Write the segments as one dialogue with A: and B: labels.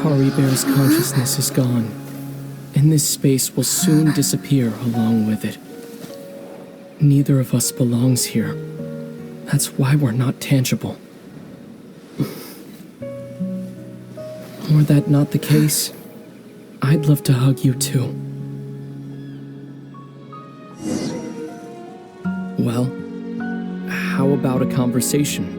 A: Kari Bear's consciousness is gone, and this space will soon disappear along with it. Neither of us belongs here. That's why we're not tangible. Were that not the case, I'd love to hug you too. Well, how about a conversation?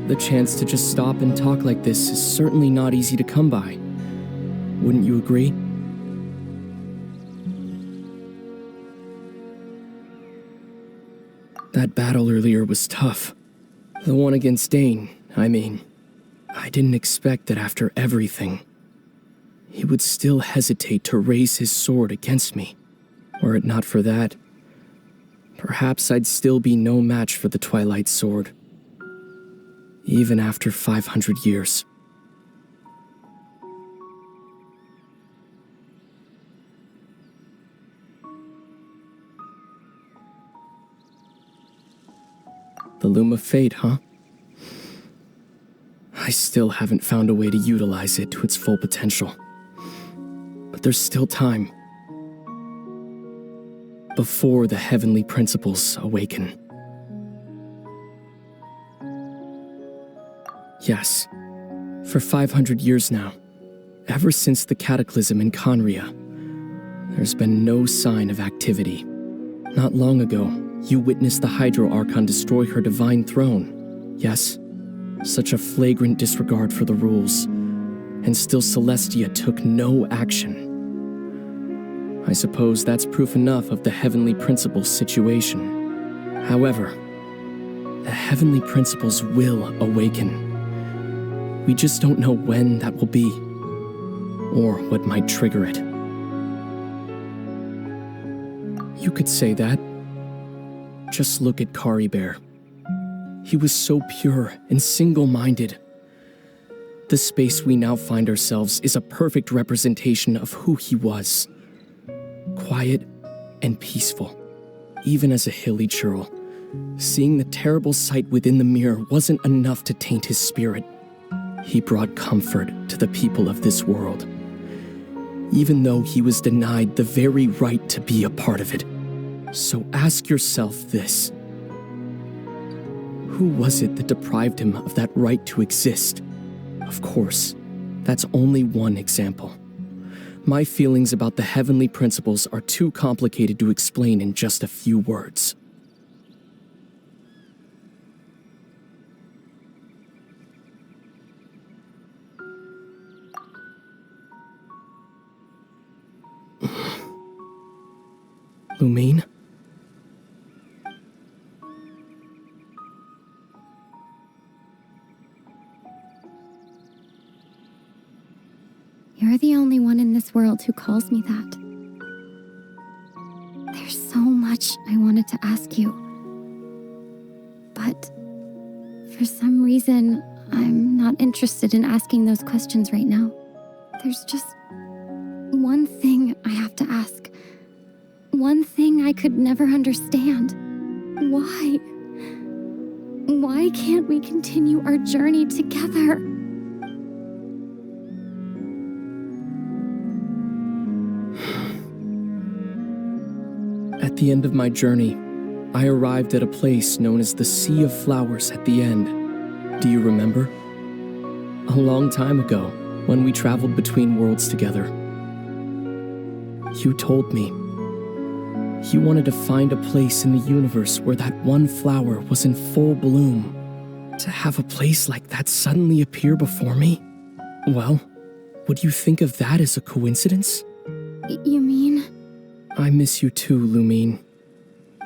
A: The chance to just stop and talk like this is certainly not easy to come by. Wouldn't you agree? That battle earlier was tough. The one against Dane, I mean. I didn't expect that after everything, he would still hesitate to raise his sword against me. Were it not for that, perhaps I'd still be no match for the Twilight Sword. Even after 500 years. The Loom of Fate, huh? I still haven't found a way to utilize it to its full potential. But there's still time. Before the Heavenly Principles awaken. Yes, for 500 years now, ever since the cataclysm in Conria, there's been no sign of activity. Not long ago, you witnessed the Hydro Archon destroy her divine throne. Yes, such a flagrant disregard for the rules, and still Celestia took no action. I suppose that's proof enough of the Heavenly Principles situation. However, the Heavenly Principles will awaken. We just don't know when that will be, or what might trigger it. You could say that. Just look at Kari Bear. He was so pure and single-minded. The space we now find ourselves is a perfect representation of who he was. Quiet and peaceful, even as a hilly churl. Seeing the terrible sight within the mirror wasn't enough to taint his spirit. He brought comfort to the people of this world, even though he was denied the very right to be a part of it. So ask yourself this. Who was it that deprived him of that right to exist? Of course, that's only one example. My feelings about the Heavenly Principles are too complicated to explain in just a few words. Lumine?
B: You're the only one in this world who calls me that. There's so much I wanted to ask you. But for some reason, I'm not interested in asking those questions right now. There's just one thing I have to ask. One thing I could never understand. Why? Why can't we continue our journey together?
A: At the end of my journey, I arrived at a place known as the Sea of Flowers at the end. Do you remember? A long time ago, when we traveled between worlds together. You told me you wanted to find a place in the universe where that one flower was in full bloom. To have a place like that suddenly appear before me? Well, would you think of that as a coincidence?
B: You mean?
A: I miss you too, Lumine.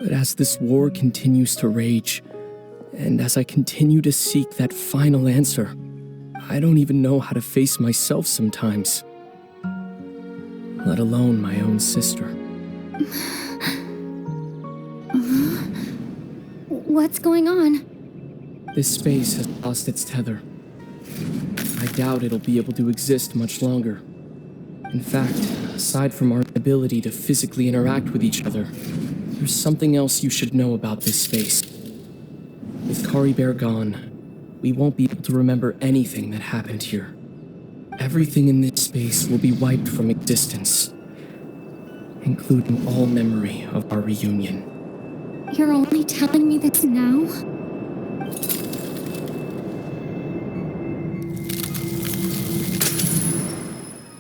A: But as this war continues to rage, and as I continue to seek that final answer, I don't even know how to face myself sometimes. Let alone my own sister.
B: What's going on?
A: This space has lost its tether. I doubt it'll be able to exist much longer. In fact, aside from our ability to physically interact with each other, There's something else you should know about this space. With Kari Bear gone, we won't be able to remember anything that happened here. Everything in this space will be wiped from existence, including all memory of our reunion.
B: You're only telling me this now?